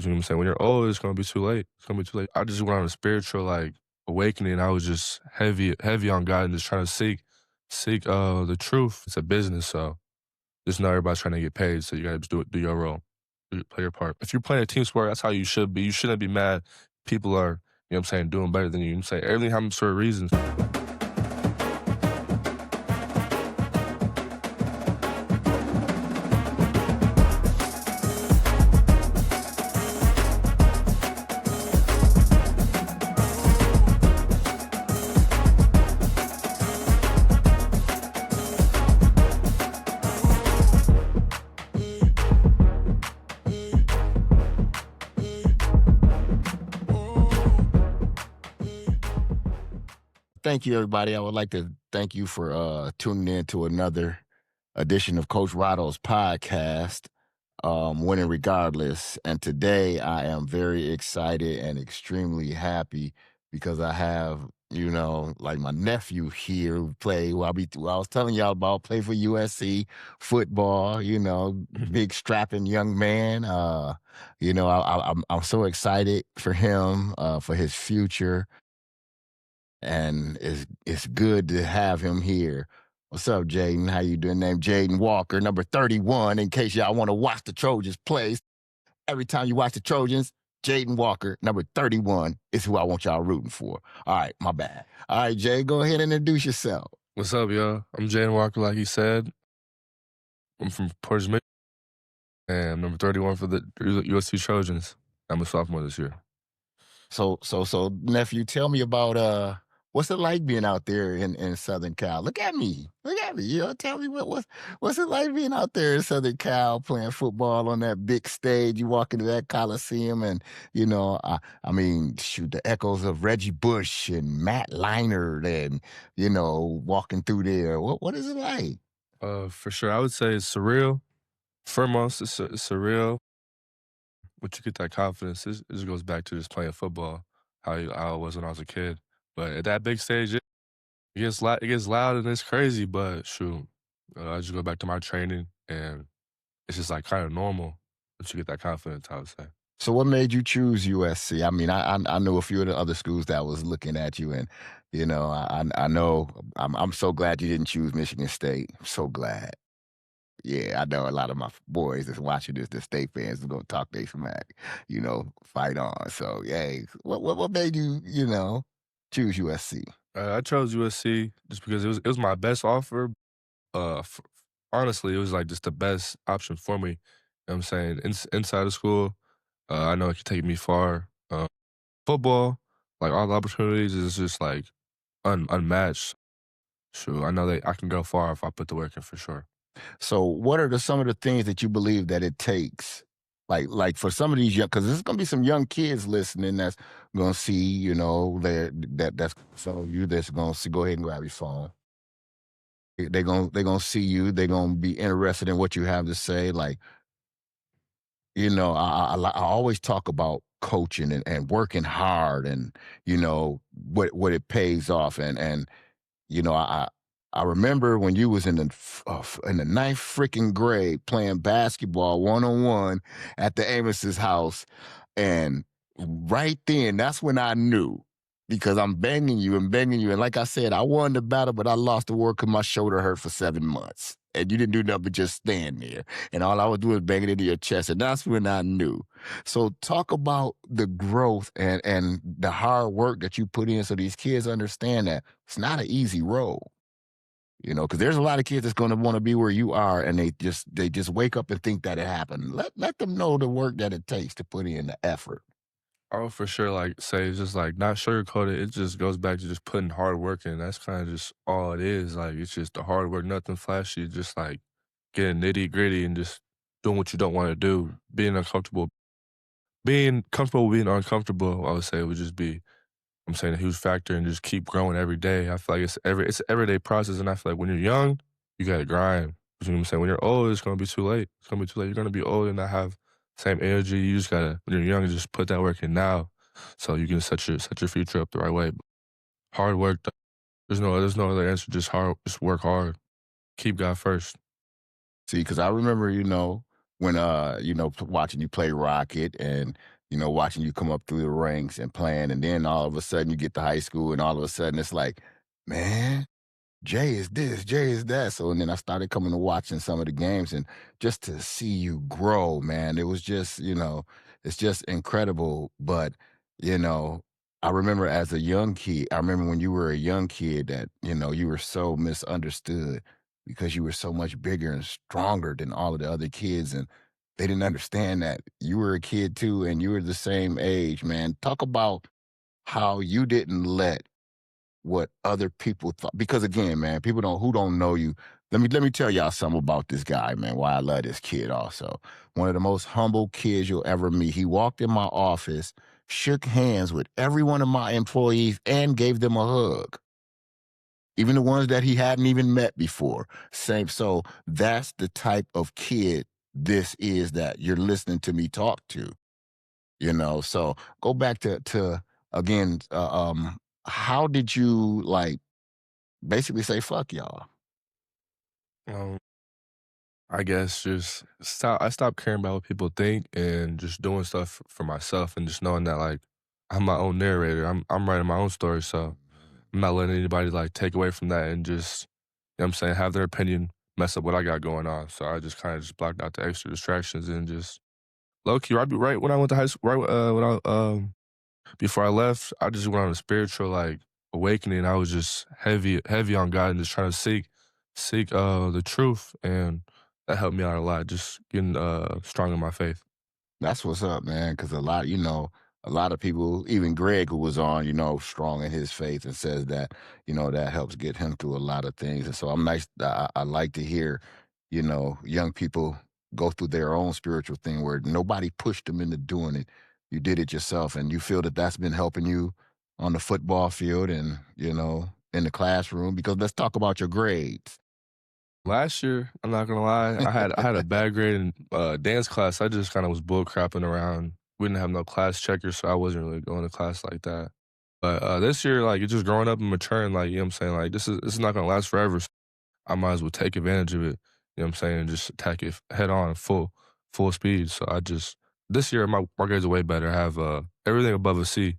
You know what I'm saying? When you're old, it's gonna be too late. It's gonna be too late. I just went on a spiritual like awakening. I was just heavy on God and just trying to seek the truth. It's a business, so just know everybody's trying to get paid. So you gotta just do your role, play your part. If you're playing a team sport, that's how you should be. You shouldn't be mad. People are, you know what I'm saying, doing better than you. You know what I'm saying everything happens for a reason. Thank you, everybody. I would like to thank you for tuning in to another edition of Coach Rodo's podcast, Winning Regardless. And today I am very excited and extremely happy because I have, like my nephew here who play, who I was telling y'all about, play for USC football, big strapping young man. I'm so excited for him, for his future, and it's good to have him here. What's up, Jadyn? How you doing? Named Jadyn Walker, number 31, in case y'all want to watch the Trojans play. Every time you watch the Trojans, Jadyn Walker, number 31, is who I want y'all rooting for. All right, my bad. All right, Jay, go ahead and introduce yourself. What's up, y'all? I'm Jadyn Walker, like he said. I'm from Portage, Michigan, and I'm number 31 for the USC Trojans. I'm a sophomore this year. So, nephew, tell me about what's it like being out there in Southern Cal? Look at me. Tell me what's it like being out there in Southern Cal playing football on that big stage. You walk into that Coliseum, and I mean, shoot, the echoes of Reggie Bush and Matt Leinart, and walking through there. What is it like? For sure, I would say it's surreal. Foremost, it's surreal. But you get that confidence. It just goes back to just playing football, how I was when I was a kid. But at that big stage, it gets loud. It gets loud and it's crazy. But shoot, I just go back to my training, and it's just like kind of normal. But you get that confidence, I would say. So what made you choose USC? I mean, I know a few of the other schools that was looking at you, and I know I'm so glad you didn't choose Michigan State. I'm so glad. Yeah, I know a lot of my boys that's watching this, the state fans, is gonna talk they smack, fight on. So, yeah, what made you, choose USC? I chose USC just because it was my best offer. F Honestly, it was like just the best option for me. You know what I'm saying? Inside of school, I know it could take me far. Football, like all the opportunities is just like unmatched. Sure, I know that I can go far if I put the work in for sure. So, what are some of the things that you believe that it takes? Like for some of these young, because there's gonna be some young kids listening that's gonna see, that's so you that's gonna see. Go ahead and grab your phone. They're gonna see you. They're gonna be interested in what you have to say. Like, I always talk about coaching and working hard, and what it pays off, and I remember when you was in the ninth freaking grade playing basketball 1-on-1 at the Amos's house, and right then that's when I knew, because I'm banging you, and like I said, I won the battle, but I lost the war because my shoulder hurt for 7 months, and you didn't do nothing but just stand there, and all I would do is bang it into your chest, and that's when I knew. So talk about the growth and the hard work that you put in, so these kids understand that it's not an easy road. Because there's a lot of kids that's going to want to be where you are, and they just wake up and think that it happened. Let them know the work that it takes to put in the effort. I would for sure like say it's just like not sugarcoat it. It just goes back to just putting hard work in. That's kind of just all it is. Like it's just the hard work, nothing flashy. Just like getting nitty-gritty and just doing what you don't want to do. Being comfortable being uncomfortable, I would say, would just be, I'm saying, a huge factor, and just keep growing every day. I feel like it's an everyday process, and I feel like when you're young, you gotta grind. You know what I'm saying? When you're old, it's gonna be too late. It's gonna be too late. You're gonna be old and not have same energy. You just gotta, when you're young, just put that work in now, so you can set your future up the right way. Hard work. There's no other answer. Just work hard. Keep God first. See, because I remember, when watching you play Rocket and watching you come up through the ranks and playing, and then all of a sudden you get to high school, and all of a sudden it's like, man, Jay is this, Jay is that. So and then I started coming to watching some of the games, and just to see you grow, man, it was just, it's just incredible. But, you know, I remember as a young kid, I remember when you were a young kid that, you were so misunderstood because you were so much bigger and stronger than all of the other kids. And they didn't understand that you were a kid too, and you were the same age, man. Talk about how you didn't let what other people thought, because again, man, people don't know you. Let me tell y'all something about this guy, man. Why I love this kid also. One of the most humble kids you'll ever meet. He walked in my office, shook hands with every one of my employees, and gave them a hug. Even the ones that he hadn't even met before. Same. So that's the type of kid this is that you're listening to me talk to. So go back to again, how did you like basically say fuck y'all? Um, I guess just stop. I stopped caring about what people think and just doing stuff for myself and just knowing that like I'm my own narrator. I'm writing my own story, so I'm not letting anybody like take away from that and just you know what I'm saying have their opinion mess up what I got going on. So I just kind of just blocked out the extra distractions and just low key right when I went to high school, right when I before I left, I just went on a spiritual like awakening. I was just heavy on God and just trying to seek the truth, and that helped me out a lot. Just getting strong in my faith. That's what's up, man. Because a lot of people, even Greg, who was on, strong in his faith, and says that, that helps get him through a lot of things. And so I'm nice. I like to hear, young people go through their own spiritual thing where nobody pushed them into doing it. You did it yourself, and you feel that that's been helping you on the football field and in the classroom. Because let's talk about your grades. Last year, I'm not gonna lie, I had a bad grade in dance class. I just kind of was bull crapping around. We didn't have no class checkers, so I wasn't really going to class like that. But this year, like, it's just growing up and maturing. Like, you know what I'm saying? Like, this is not gonna last forever. I might as well take advantage of it, you know what I'm saying, and just attack it head on full speed. So I just this year my grades are way better. I have everything above a C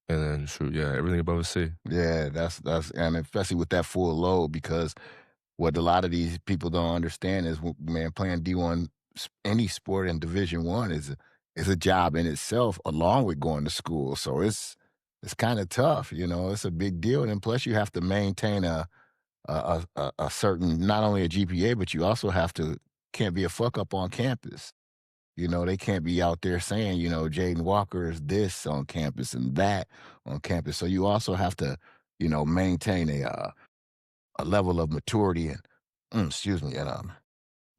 and then shoot, yeah, everything above a C. Yeah, that's and especially with that full load, because what a lot of these people don't understand is, man, playing D1, any sport in Division 1 is a job in itself, along with going to school. So it's kind of tough, It's a big deal, and then plus you have to maintain a certain, not only a GPA, but you also can't be a fuck up on campus. They can't be out there saying, Jadyn Walker is this on campus and that on campus. So you also have to, maintain a level of maturity and excuse me, and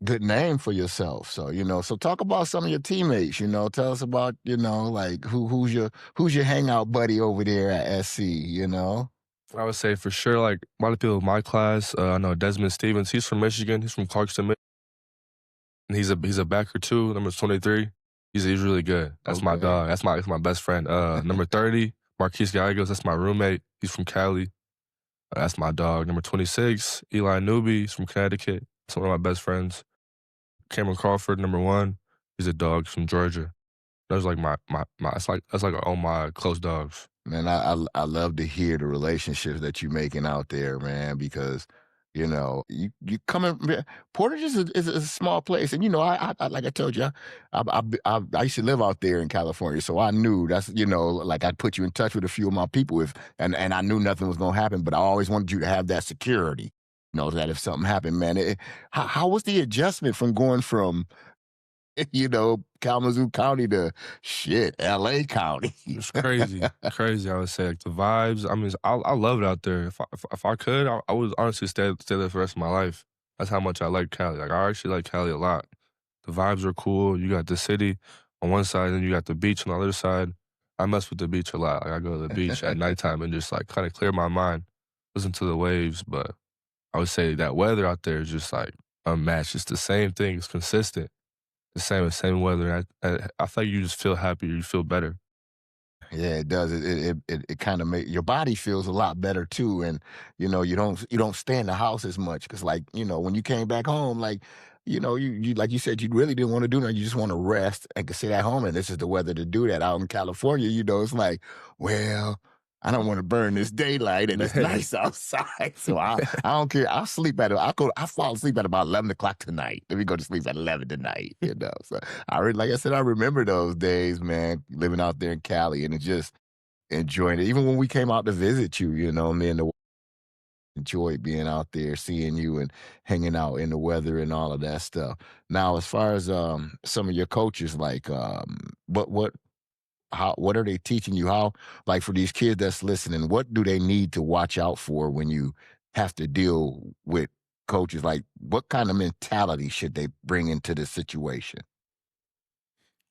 good name for yourself. So so talk about some of your teammates. Tell us about like who's your hangout buddy over there at SC. I would say for sure, like a lot of people in my class, I know Desmond Stevens, he's from Michigan, he's from Clarkston, and he's a backer too, number 23. He's really good. That's my Okay. dog. That's my best friend. Number 30, Marquise Gallegos, that's my roommate. He's from Cali. That's my dog. Number 26, Eli Newby, he's from Connecticut. He's one of my best friends. Cameron Crawford, number 1, he's a dog. He's from Georgia. Those like my that's like all my close dogs. Man, I love to hear the relationships that you making out there, man, because you coming. Portage is a small place, and I like I told you, I used to live out there in California, so I knew that's like I'd put you in touch with a few of my people if and I knew nothing was gonna happen, but I always wanted you to have that security, that if something happened, man, how was the adjustment from going from Kalamazoo County to shit, LA County. It's crazy, crazy. I would say like the vibes. I mean, I love it out there. If I could, I would honestly stay there for the rest of my life. That's how much I like Cali. Like I actually like Cali a lot. The vibes are cool. You got the city on one side, and you got the beach on the other side. I mess with the beach a lot. Like I go to the beach at nighttime and just like kind of clear my mind, listen to the waves. But I would say that weather out there is just like unmatched. It's the same thing. It's consistent. The same weather. I feel like you just feel happier. You feel better. Yeah, it does. It kind of make your body feels a lot better too, and you don't stay in the house as much because like when you came back home, like you like you said, you really didn't want to do that. You just want to rest and could sit at home, and this is the weather to do that. Out in California, it's like, well, I don't want to burn this daylight, and it's Man. nice outside, so I don't care. I'll sleep at I fall asleep at about 11 o'clock tonight. Let me go to sleep at 11 tonight. So like I said, I remember those days, man, living out there in Cali, and just enjoying it. Even when we came out to visit you, me and the enjoyed being out there, seeing you and hanging out in the weather and all of that stuff. Now, as far as some of your coaches, like what are they teaching you? How, like, for these kids that's listening, what do they need to watch out for when you have to deal with coaches? Like, what kind of mentality should they bring into the situation?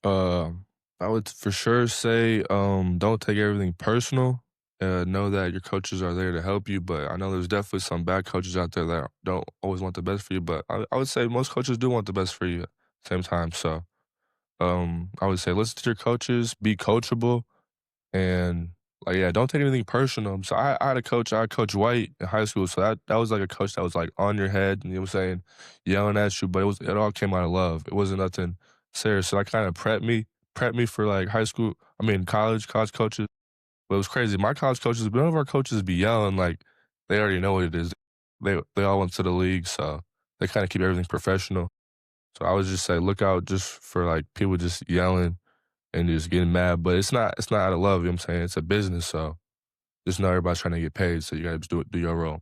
Um, I would for sure say, don't take everything personal. Know that your coaches are there to help you, but I know there's definitely some bad coaches out there that don't always want the best for you. But I would say most coaches do want the best for you at the same time. So, I would say listen to your coaches, be coachable, and like yeah, don't take anything personal. So I had a coach, I coached White in high school, so that was like a coach that was like on your head, you know what I'm saying, yelling at you, but it all came out of love. It wasn't nothing serious. So that kind of prepped me for like high school. I mean college coaches. But it was crazy. My college coaches, none of our coaches be yelling like they already know what it is. They all went to the league, so they kind of keep everything professional. So I would just say look out just for like people just yelling and just getting mad. But it's not out of love, you know what I'm saying? It's a business, so just know everybody's trying to get paid, so you gotta just do your role.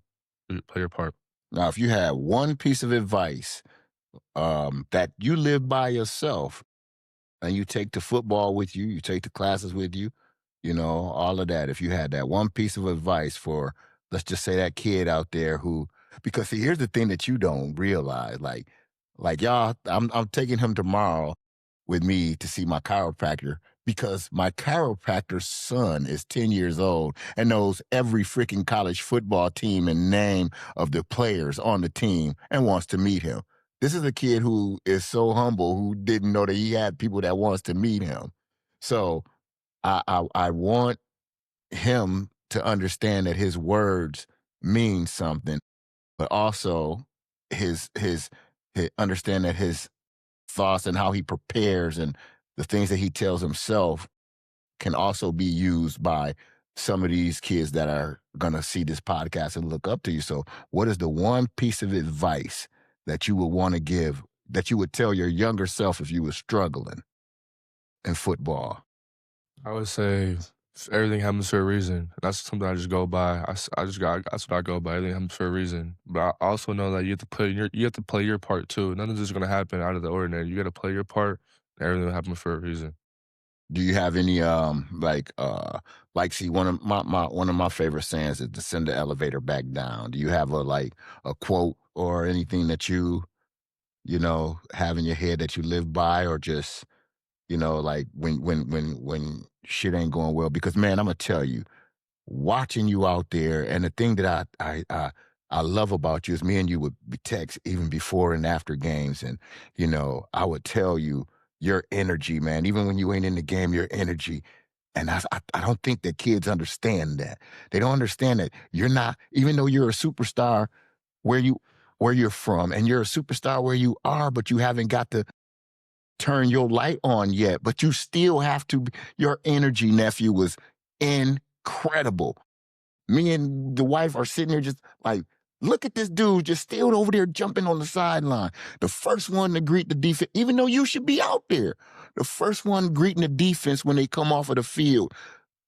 Play your part. Now, if you had one piece of advice that you live by yourself and you take to football with you, you take to classes with you, all of that. If you had that one piece of advice for, let's just say, that kid out there who, because see, here's the thing that you don't realize, like y'all, I'm taking him tomorrow with me to see my chiropractor because my chiropractor's son is 10 years old and knows every freaking college football team and name of the players on the team and wants to meet him. This is a kid who is so humble, who didn't know that he had people that wants to meet him. So I want him to understand that his words mean something, but also his understand that his thoughts and how he prepares and the things that he tells himself can also be used by some of these kids that are going to see this podcast and look up to you. So, what is the one piece of advice that you would want to give, that you would tell your younger self if you were struggling in football? I would say everything happens for a reason. That's something I just go by. That's what I go by. Everything happens for a reason. But I also know that you have to play your part too. Nothing's just gonna happen out of the ordinary. You got to play your part. And everything will happen for a reason. Do you have any like see one of my favorite sayings is to send the elevator back down. Do you have a quote or anything that you have in your head that you live by, or just like when shit ain't going well? Because man, I'm gonna tell you, watching you out there, and the thing that I love about you is me and you would be text even before and after games, and I would tell you your energy, man. Even when you ain't in the game, your energy. And I don't think that kids understand that. They don't understand that you're not, even though you're a superstar where you're from, and you're a superstar where you are, but you haven't got to turn your light on yet. But you still have to. Your energy, nephew, was incredible. Me and the wife are sitting there just like, look at this dude just still over there jumping on the sideline. The first one to greet the defense, even though you should be out there. The first one greeting the defense when they come off of the field.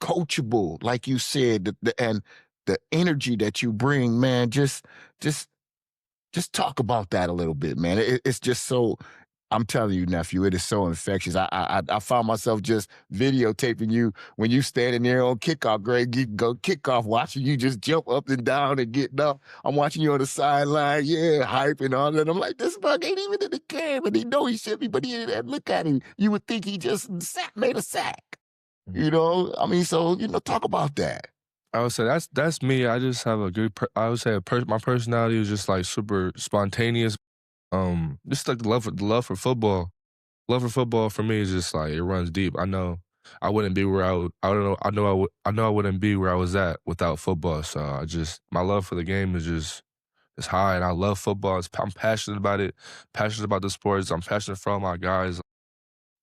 Coachable, like you said, and the energy that you bring, man, just just talk about that a little bit, man. It's just so. I'm telling you, nephew, it is so infectious. I found myself just videotaping you when you standing there on kickoff, Greg. You go kickoff, watching you just jump up and down and getting up. I'm watching you on the sideline, yeah, hype and all that. I'm like, this bug ain't even in the game, and he know he should be, but he didn't. Look at him. You would think he just made a sack. Mhm. I mean, so talk about that. I would say that's me. I just have a good. I would say my personality is just like super spontaneous. Just like the love for football. Love for football for me is just like it runs deep. I know I wouldn't be where I would. I don't know. I know I wouldn't be where I was at without football. So my love for the game is just is high, and I love football. I'm passionate about it, passionate about the sports. I'm passionate for all my guys.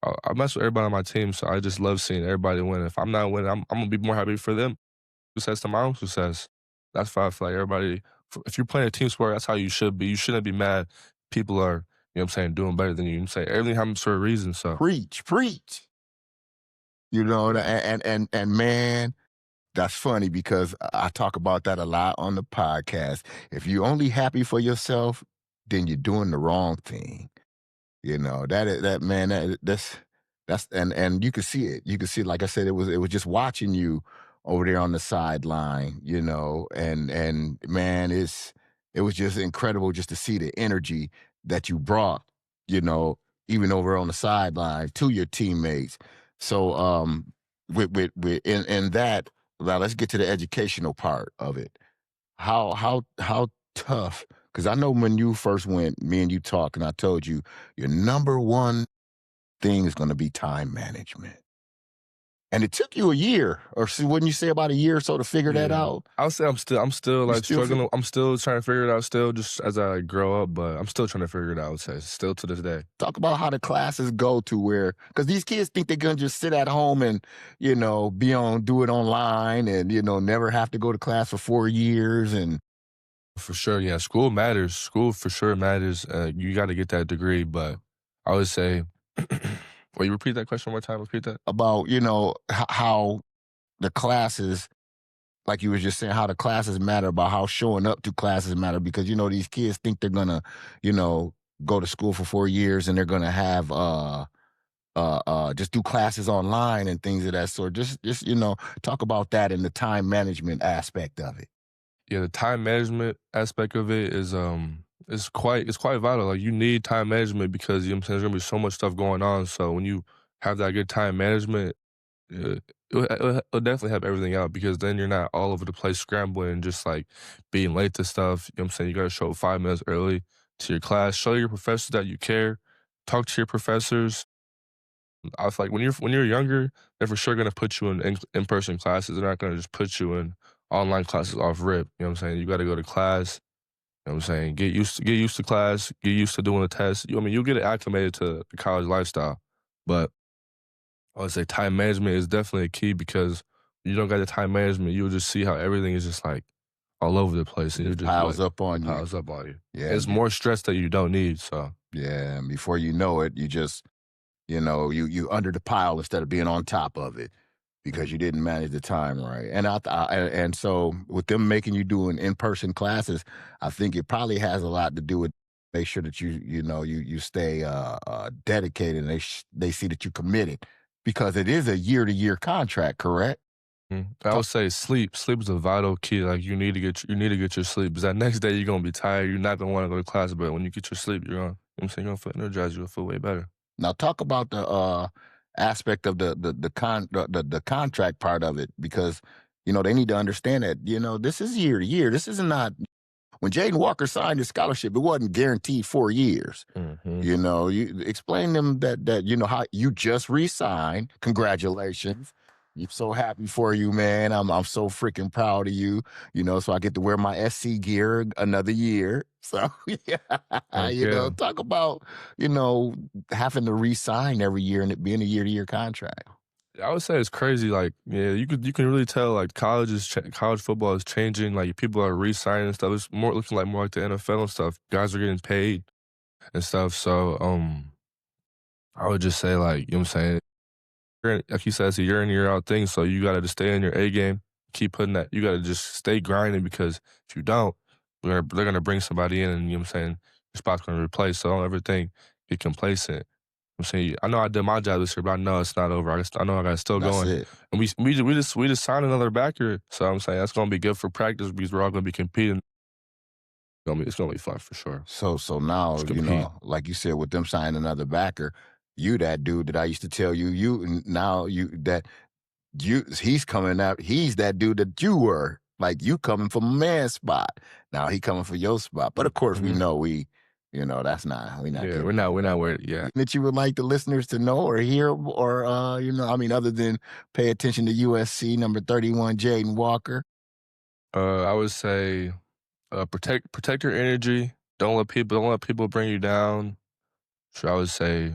I mess with everybody on my team, so I just love seeing everybody win. If I'm not winning, I'm gonna be more happy for them success to my own success. That's why I feel like everybody, if you're playing a team sport, that's how you should be. You shouldn't be mad people are, what I'm saying, doing better than you. I'm saying everything happens for a reason. So Preach, preach. You know, and man, that's funny because I talk about that a lot on the podcast. If you're only happy for yourself, then you're doing the wrong thing. You know, that is that man, that's and you can see it. You can see, like I said, it was just watching you over there on the sideline, and man, it was just incredible just to see the energy that you brought, you know, even over on the sideline to your teammates. So in that, now let's get to the educational part of it. How tough? Because I know when you first went, me and you talked, and I told you your number one thing is going to be time management. And it took you a year, or so, wouldn't you say about a year or so to figure that yeah, out? I would say I'm still You like still feel, struggling. I'm still trying to figure it out. Still, just as I grow up, but I'm still trying to figure it out. I would say still to this day. talk about how the classes go to where, because these kids think they're going to just sit at home and, do it online and, never have to go to class for 4 years. And For sure, yeah. School matters. School for sure matters. You got to get that degree, but I would say, wait, you repeat that question one more time. Repeat that. about, how the classes, like you were just saying, how the classes matter, about how showing up to classes matter, because these kids think they're gonna, you know, go to school for 4 years and they're gonna have just do classes online and things of that sort. Just talk about that and the time management aspect of it. Yeah, the time management aspect of it it's quite vital. Like you need time management because you know what I'm saying there's gonna be so much stuff going on. So when you have that good time management, it'll definitely help everything out because then you're not all over the place scrambling and just like being late to stuff. You know what I'm saying? You gotta show up 5 minutes early to your class, show your professors that you care, talk to your professors. I feel like when you're younger, they're for sure gonna put you in-person classes. They're not gonna just put you in online classes off rip. You know what I'm saying? You gotta go to class. You know what I'm saying? Get used to class, get used to doing the test. You'll get acclimated to the college lifestyle. But I would say time management is definitely a key because you don't got the time management, you'll just see how everything is just like all over the place It and you'll just just be piles like, up it on you. piles up on you. Yeah, It's more stress that you don't need. So yeah. And before you know it, you just you under the pile instead of being on top of it because you didn't manage the time right. And and so with them making you do in-person classes, I think it probably has a lot to do with make sure that you stay dedicated, and they see that you committed, because it is a year-to-year contract, correct? I Ta- would say sleep. Sleep is a vital key. Like you need to get your sleep. Because that next day you're gonna be tired. You're not gonna want to go to class, but when you get your sleep, you're gonna, you know what I'm saying, you're gonna feel energized. You're gonna feel way better. Now talk about the aspect of the contract part of it, because they need to understand that this is year to year. This is not, when Jadyn Walker signed his scholarship, it wasn't guaranteed 4 years. Hmm. You explain them that how you just re-signed. Congratulations. I'm so happy for you, man. I'm so freaking proud of you. So I get to wear my SC gear another year. So yeah, Heck yeah. talk about you know having to re-sign every year and it being a year-to-year contract. I would say it's crazy. Like, yeah, you can really tell like college football is changing. Like people are re-signing and stuff. It's more looking like more like the NFL and stuff. Guys are getting paid and stuff. So I would just say like you know what I'm saying. Like you said, it's a year in year out thing. So you got to just stay in your A game. Keep putting that. You got to just stay grinding because if you don't, they're gonna bring somebody in and you know what I'm saying. Your spot's gonna replace. So don't ever think get complacent. I'm saying I know I did my job this year, but I know it's not over. I know I got still That's going, it. and we just signed another backer. So I'm saying that's gonna be good for practice because we're all gonna be competing. It's gonna be fun for sure. So now, Just compete. like you said, with them signing another backer, you that dude that I used to tell now he's coming out. He's that dude that you were. Like, you coming from a man's spot. Now he coming for your spot. But of course, we Hmm. know that's not, we not Yeah, giving we're that not up. worried. Yeah. That you would like the listeners to know or hear, or I mean, other than pay attention to USC number 31, Jadyn Walker. I would say protect your energy. Don't let people bring you down. So I would say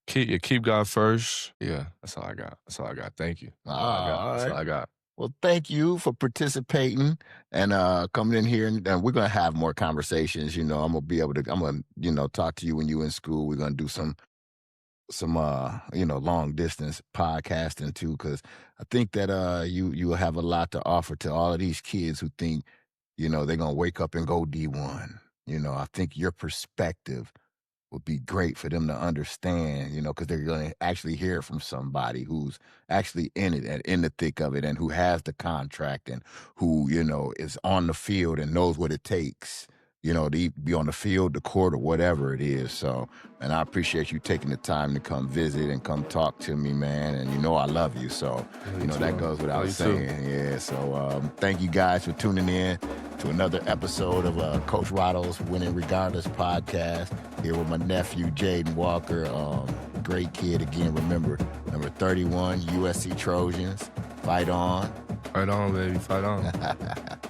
keep God first. Yeah, that's all I got. That's all I got. Thank you. That's all I got. All That's all right. I got. Well, thank you for participating and coming in here, and we're gonna have more conversations. I'm gonna be able to. I'm gonna talk to you when you in school. We're gonna do some long distance podcasting too, because I think that you will have a lot to offer to all of these kids who think they're gonna wake up and go D1. I think your perspective would be great for them to understand, because they're going to actually hear from somebody who's actually in it and in the thick of it and who has the contract and who, is on the field and knows what it takes, to be on the field, the court, or whatever it is. So, and I appreciate you taking the time to come visit and come talk to me, man. And I love you. So, that goes without saying. Yeah. So, thank you guys for tuning in to another episode of Coach Rodo's Winning Regardless podcast. Here with my nephew, Jadyn Walker. Great kid. Again, remember, number 31, USC Trojans. Fight on. Fight on, baby. Fight on.